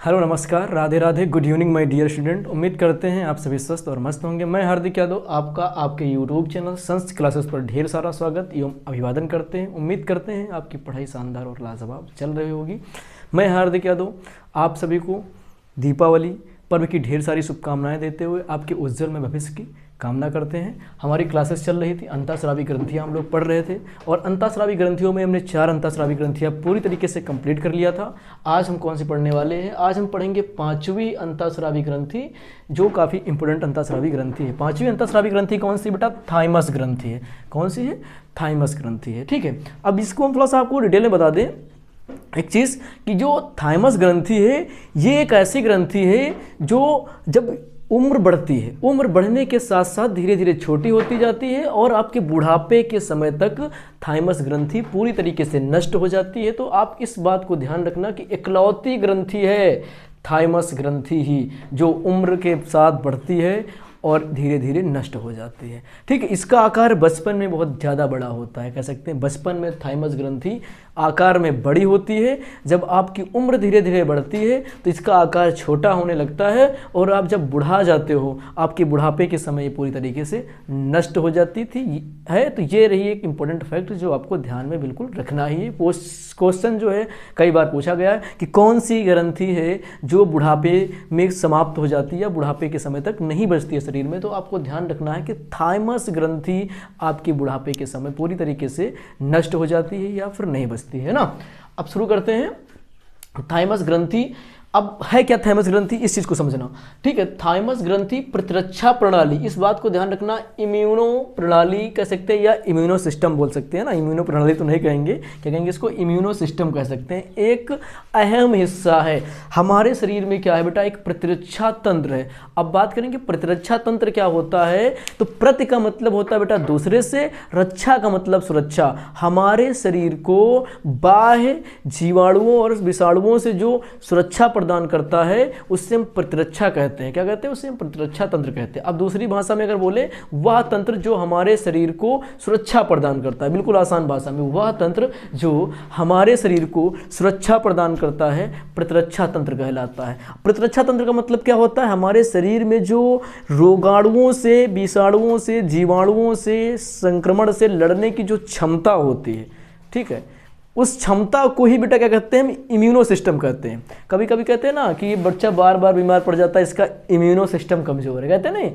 Hello नमस्कार, Radhe Radhe, good evening my dear student. उम्मीद करते हैं आप सभी स्वस्थ और मस्त होंगे। मैं हार्दिक यादव आपका आपके यूट्यूब चैनल संस्कृत क्लासेस पर ढेर सारा स्वागत एवं अभिवादन करते हैं। उम्मीद करते हैं आपकी पढ़ाई शानदार और लाजवाब चल रही होगी। मैं हार्दिक यादव आप सभी को दीपावली पर्व की ढेर सारी शुभकामनाएं देते हुए आपके उज्जवल में भविष्य की कामना करते हैं। हमारी क्लासेस चल रही थी, अंतःस्रावी ग्रंथियाँ हम लोग पढ़ रहे थे और अंतःस्रावी ग्रंथियों में हमने 4 अंतःस्रावी ग्रंथियाँ पूरी तरीके से कंप्लीट कर लिया था। आज हम कौन सी पढ़ने वाले हैं? आज हम पढ़ेंगे 5वीं अंतःस्रावी ग्रंथि, जो काफ़ी इंपॉर्टेंट अंतःस्रावी ग्रंथि है। 5वीं अंतःस्रावी ग्रंथि कौन सी बेटा? थाइमस ग्रंथि है। कौन सी है? थाइमस ग्रंथि है। ठीक है, अब इसको हम थोड़ा सा आपको डिटेल में बता दें एक चीज़ कि जो थाइमस ग्रंथि है ये एक ऐसी ग्रंथि है जो जब उम्र बढ़ती है, उम्र बढ़ने के साथ साथ धीरे धीरे छोटी होती जाती है और आपके बुढ़ापे के समय तक थाइमस ग्रंथि पूरी तरीके से नष्ट हो जाती है। तो आप इस बात को ध्यान रखना कि इकलौती ग्रंथि है थाइमस ग्रंथि ही जो उम्र के साथ बढ़ती है और धीरे धीरे नष्ट हो जाती है। ठीक है, इसका आकार बचपन में बहुत ज़्यादा बड़ा होता है। कह सकते हैं बचपन में थाइमस ग्रंथि आकार में बड़ी होती है। जब आपकी उम्र धीरे धीरे बढ़ती है तो इसका आकार छोटा होने लगता है और आप जब बुढ़ा जाते हो, आपके बुढ़ापे के समय ये पूरी तरीके से नष्ट हो जाती थी है। तो ये रही एक इम्पोर्टेंट फैक्ट जो आपको ध्यान में बिल्कुल रखना ही है। क्वेश्चन जो है कई बार पूछा गया है कि कौन सी ग्रंथि है जो बुढ़ापे में समाप्त हो जाती है या बुढ़ापे के समय तक नहीं बचती है शरीर में। तो आपको ध्यान रखना है कि थाइमस ग्रंथि आपके बुढ़ापे के समय पूरी तरीके से नष्ट हो जाती है या फिर नहीं बचती है ना। अब शुरू करते हैं थाइमस ग्रंथि। अब है क्या थाइमस ग्रंथि, इस चीज को समझना। ठीक है, थाइमस ग्रंथि प्रतिरक्षा प्रणाली, इस बात को ध्यान रखना, इम्यूनो प्रणाली कह सकते हैं या इम्यूनो सिस्टम बोल सकते हैं ना। इम्यूनो प्रणाली तो नहीं कहेंगे, क्या कहेंगे इसको? इम्यूनो सिस्टम कह सकते हैं। एक अहम हिस्सा है हमारे शरीर में। क्या है बेटा? एक प्रतिरक्षा तंत्र है। अब बात करेंगे प्रतिरक्षा तंत्र क्या होता है। तो प्रति का मतलब होता है बेटा दूसरे से, रक्षा का मतलब सुरक्षा। हमारे शरीर को बाह्य जीवाणुओं और विषाणुओं से जो सुरक्षा प्रदान करता है उससे हम प्रतिरक्षा कहते हैं। क्या कहते हैं? उससे हम प्रतिरक्षा तंत्र कहते हैं। अब दूसरी भाषा में अगर बोले, वह तंत्र जो हमारे शरीर को सुरक्षा प्रदान करता है, बिल्कुल आसान भाषा में, वह तंत्र जो हमारे शरीर को सुरक्षा प्रदान करता है प्रतिरक्षा तंत्र कहलाता है। प्रतिरक्षा तंत्र का मतलब क्या होता है? हमारे शरीर में जो रोगाणुओं से, विषाणुओं से, जीवाणुओं से, संक्रमण से लड़ने की जो क्षमता होती है, ठीक है, उस क्षमता को ही बेटा क्या कहते हैं? हम इम्यूनो सिस्टम कहते हैं। कभी कभी कहते हैं ना कि ये बच्चा बार बार बीमार पड़ जाता है, इसका इम्यूनो सिस्टम कमजोर है। कहते हैं नहीं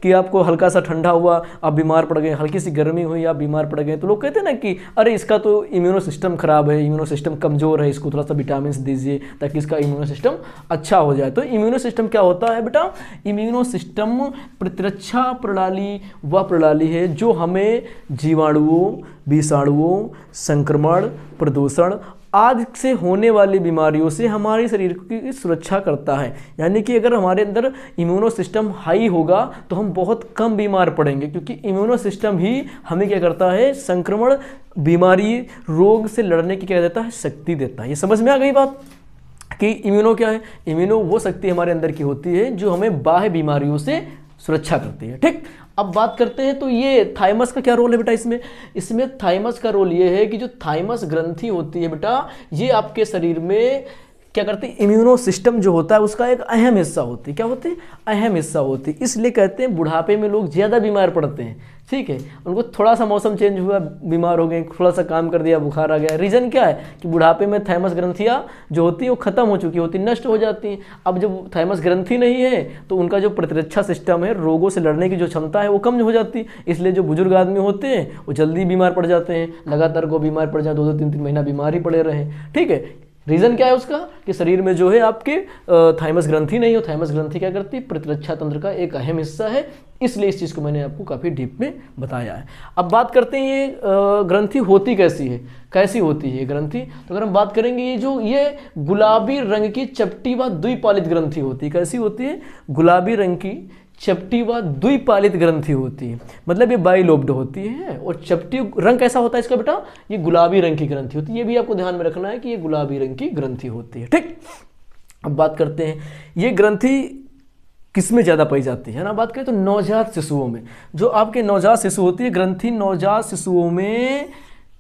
कि आपको हल्का सा ठंडा हुआ आप बीमार पड़ गए, हल्की सी गर्मी हुई आप बीमार पड़ गए, तो लोग कहते हैं ना कि अरे इसका तो इम्यूनो सिस्टम खराब है, इम्यूनो सिस्टम कमजोर है, इसको थोड़ा सा विटामिन दीजिए ताकि इसका इम्यूनो सिस्टम अच्छा हो जाए। तो इम्यूनो सिस्टम क्या होता है बेटा? इम्यूनो सिस्टम प्रतिरक्षा प्रणाली वह प्रणाली है जो हमें जीवाणुओं, विषाणुओं, संक्रमण, प्रदूषण आदि से होने वाली बीमारियों से हमारे शरीर की सुरक्षा करता है। यानी कि अगर हमारे अंदर इम्यूनो सिस्टम हाई होगा तो हम बहुत कम बीमार पड़ेंगे, क्योंकि इम्यूनो सिस्टम ही हमें क्या करता है? संक्रमण, बीमारी, रोग से लड़ने की क्या देता है? शक्ति देता है। ये समझ में आ गई बात कि इम्यूनो क्या है? इम्यूनो वो शक्ति हमारे अंदर की होती है जो हमें बाह्य बीमारियों से सुरक्षा करती है। ठीक, अब बात करते हैं तो ये थाइमस का क्या रोल है बेटा इसमें? इसमें थाइमस का रोल ये है कि जो थाइमस ग्रंथि होती है बेटा, ये आपके शरीर में क्या करती है? इम्यूनो सिस्टम जो होता है उसका एक अहम हिस्सा होती है। क्या होती है? अहम हिस्सा होती है। इसलिए कहते हैं बुढ़ापे में लोग ज़्यादा बीमार पड़ते हैं। ठीक है, उनको थोड़ा सा मौसम चेंज हुआ बीमार हो गए, थोड़ा सा काम कर दिया बुखार आ गया। रीज़न क्या है? कि बुढ़ापे में थाइमस ग्रंथियाँ जो होती हैं वो खत्म हो चुकी होती, नष्ट हो जाती हैं। अब जब थाइमस ग्रंथि नहीं है तो उनका जो प्रतिरक्षा सिस्टम है, रोगों से लड़ने की जो क्षमता है वो कम हो जाती है। इसलिए जो बुजुर्ग आदमी होते हैं वो जल्दी बीमार पड़ जाते हैं, लगातार को बीमार पड़ जाए, 2-2, 3-3 महीना बीमार ही पड़े रहे। ठीक है, रीज़न क्या है उसका? कि शरीर में जो है आपके थाइमस ग्रंथि नहीं हो। थाइमस ग्रंथि क्या करती है? प्रतिरक्षा तंत्र का एक अहम हिस्सा है। इसलिए इस चीज़ को मैंने आपको काफ़ी डीप में बताया है। अब बात करते हैं ये ग्रंथि होती कैसी है, कैसी होती है ये ग्रंथि। तो अगर हम बात करेंगे ये गुलाबी रंग की चपटी व द्विपालित ग्रंथि होती है। कैसी होती है? गुलाबी रंग की चपटी व द्विपालित ग्रंथि होती है, मतलब ये बाइलोब्ड होती है। और चपटी रंग कैसा होता है इसका बेटा? ये गुलाबी रंग की ग्रंथि होती है। ये भी आपको ध्यान में रखना है कि ये गुलाबी रंग की ग्रंथि होती है। ठीक, अब बात करते हैं ये ग्रंथि किस में ज़्यादा पाई जाती है ना। बात करें तो नवजात शिशुओं में, जो आपके नवजात शिशु होती है ग्रंथि, नवजात शिशुओं में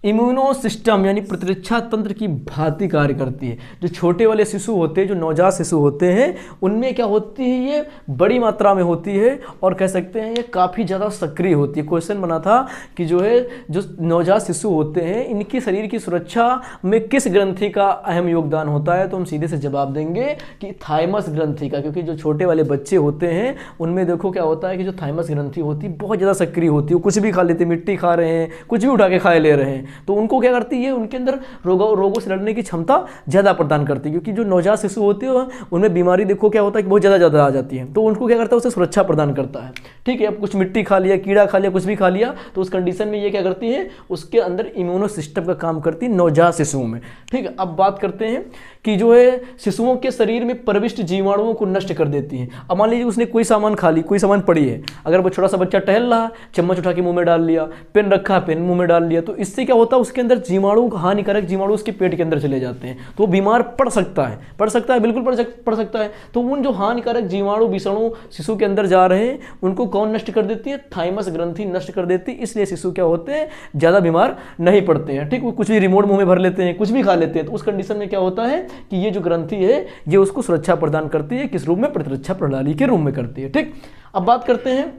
इम्यूनो सिस्टम यानी प्रतिरक्षा तंत्र की भांति कार्य करती है। जो छोटे वाले शिशु होते हैं, जो नवजात शिशु होते हैं, उनमें क्या होती है, ये बड़ी मात्रा में होती है और कह सकते हैं ये काफ़ी ज़्यादा सक्रिय होती है। क्वेश्चन बना था कि जो है जो नवजात शिशु होते हैं इनकी शरीर की सुरक्षा में किस ग्रंथि का अहम योगदान होता है, तो हम सीधे से जवाब देंगे कि थाइमस ग्रंथि का। क्योंकि जो छोटे वाले बच्चे होते हैं उनमें देखो क्या होता है कि जो थाइमस ग्रंथि होती है बहुत ज़्यादा सक्रिय होती है। कुछ भी खा लेते, मिट्टी खा रहे हैं, कुछ भी उठा के खा ले रहे हैं, तो उनको क्या करती है, उनके अंदर रोगों से लड़ने की क्षमता ज़्यादा प्रदान करती है। क्योंकि जो नवजात शिशु होते हैं उनमें बीमारी देखो क्या होता है कि बहुत ज़्यादा आ जाती है, तो उनको क्या करता है, उसे सुरक्षा प्रदान करता है। ठीक है, अब कुछ मिट्टी खा लिया, कीड़ा खा लिया, कुछ भी खा लिया, तो उस कंडीशन में ये क्या करती है, उसके अंदर इम्यूनो सिस्टम का काम करती है नवजात शिशुओं में। ठीक है, अब बात करते हैं कि जो है शिशुओं के शरीर में प्रविष्ट जीवाणुओं को नष्ट कर देती है। अब मान लीजिए उसने कोई सामान खा ली, कोई सामान पड़ी है, अगर वो छोटा सा बच्चा टहल रहा, चम्मच उठा के मुंह में डाल लिया, पेन रखा पेन मुंह में डाल लिया, तो इससे क्या होता है, उसके अंदर जीवाणु, हानिकारक जीवाणु उसके पेट के अंदर चले जाते हैं, तो वो बीमार पड़ सकता है, बिल्कुल पड़ सकता है। तो उन जो हानिकारक जीवाणु विषाणु शिशु के अंदर जा रहे हैं उनको कौन नष्ट कर देती है, थाइमस ग्रंथि नष्ट कर देती है। इसलिए शिशु क्या होते हैं, ज़्यादा बीमार नहीं पड़ते हैं। ठीक, वो कुछ भी रिमोट मुंह में भर लेते हैं, कुछ भी खा लेते हैं, तो उस कंडीशन में क्या होता है कि ये जो ग्रंथि है ये उसको सुरक्षा प्रदान करती है। किस रूप में, प्रतिरक्षा प्रणाली के रूप में करती है। ठीक, अब बात करते हैं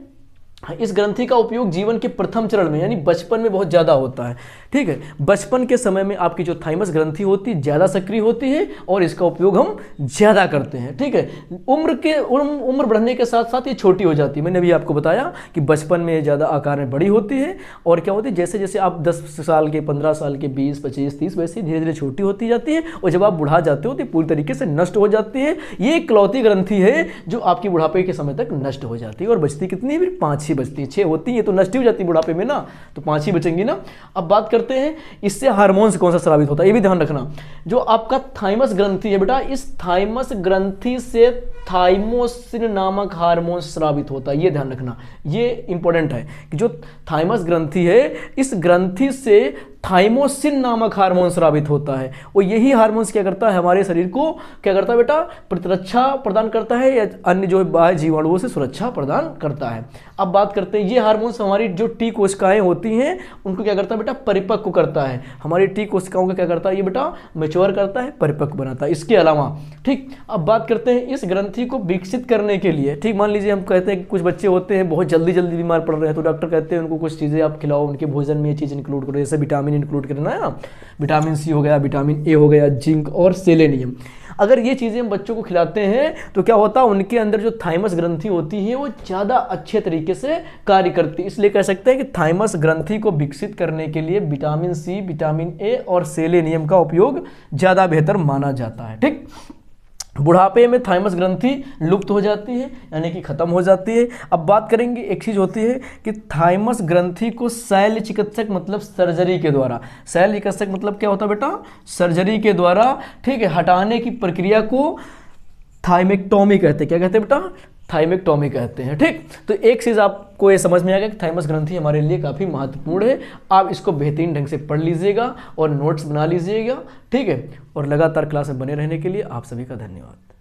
इस ग्रंथि का उपयोग जीवन के प्रथम चरण में यानी बचपन में बहुत ज़्यादा होता है। ठीक है, बचपन के समय में आपकी जो थाइमस ग्रंथि होती है ज़्यादा सक्रिय होती है और इसका उपयोग हम ज़्यादा करते हैं। ठीक है, उम्र बढ़ने के साथ साथ ये छोटी हो जाती है। मैंने अभी आपको बताया कि बचपन में ज़्यादा आकार में बड़ी होती है और क्या होती है, जैसे जैसे आप 10 साल के, 15 साल के, 20, 25, 30 वैसे धीरे धीरे छोटी होती जाती है और जब आप बुढ़ा जाते हो तो पूरी तरीके से नष्ट हो जाती है। ये इकलौती ग्रंथि है जो आपकी बुढ़ापे के समय तक नष्ट हो जाती है और बचती कितनी है, फिर 5 ही बचती है। 6 होती है तो नष्ट हो जाती है बुढ़ापे में ना, तो 5 ही बचेंगी ना। अब बात करते हैं इससे हार्मोन से कौन सा स्रावित होता है, ये भी ध्यान रखना। जो आपका थाइमस ग्रंथि है बेटा, इस थाइमस ग्रंथि से थाइमोसिन नामक हार्मोन स्रावित होता है, ये ध्यान रखना, ये इंपॉर्टेंट है कि जो थाइमस ग्रंथि है इस ग्रंथि से थाइमोसिन नामक हार्मोन स्रावित होता है और यही हार्मोन क्या करता है, हमारे शरीर को क्या करता है बेटा, प्रतिरक्षा प्रदान करता है या अन्य जो बाह्य जीवाणुओं से सुरक्षा प्रदान करता है। अब बात करते हैं ये हार्मोन्स हमारी जो टी कोशिकाएं होती हैं उनको क्या करता है बेटा, परिपक्व करता है। हमारी टी कोशिकाओं का क्या करता है ये बेटा, मैच्योर करता है, परिपक्व बनाता है। इसके अलावा ठीक, अब बात करते हैं इस ग्रंथि को विकसित करने के लिए। ठीक, मान लीजिए हम कहते हैं कि कुछ बच्चे होते हैं बहुत जल्दी बीमार पड़ रहे हैं, तो डॉक्टर कहते हैं उनको कुछ चीज़ें आप खिलाओ, उनके भोजन में ये चीज़ इंक्लूड करो, जैसे विटामिन इंक्लूड करना है ना, विटामिन सी हो गया, विटामिन ए हो गया, जिंक और सेलेनियम। अगर ये चीज़ें हम बच्चों को खिलाते हैं तो क्या होता है, उनके अंदर जो थाइमस ग्रंथि होती है वो ज़्यादा अच्छे तरीके से कार्य करती है। इसलिए कह सकते हैं कि थाइमस ग्रंथि को विकसित करने के लिए विटामिन सी, विटामिन ए और सेलेनियम का उपयोग ज़्यादा बेहतर माना जाता है। ठीक, बुढ़ापे में थाइमस ग्रंथि लुप्त हो जाती है यानी कि खत्म हो जाती है। अब बात करेंगे, एक चीज़ होती है कि थाइमस ग्रंथि को शल्य चिकित्सक मतलब सर्जरी के द्वारा, शल्य चिकित्सक मतलब क्या होता है बेटा, सर्जरी के द्वारा, ठीक है, हटाने की प्रक्रिया को थाइमेक्टोमी कहते हैं। क्या कहते हैं बेटा, थाइमेक्टोमी कहते हैं। ठीक, तो एक चीज़ आपको ये समझ में आ गया कि थाइमस ग्रंथि हमारे लिए काफ़ी महत्वपूर्ण है। आप इसको बेहतरीन ढंग से पढ़ लीजिएगा और नोट्स बना लीजिएगा। ठीक है, और लगातार क्लास में बने रहने के लिए आप सभी का धन्यवाद।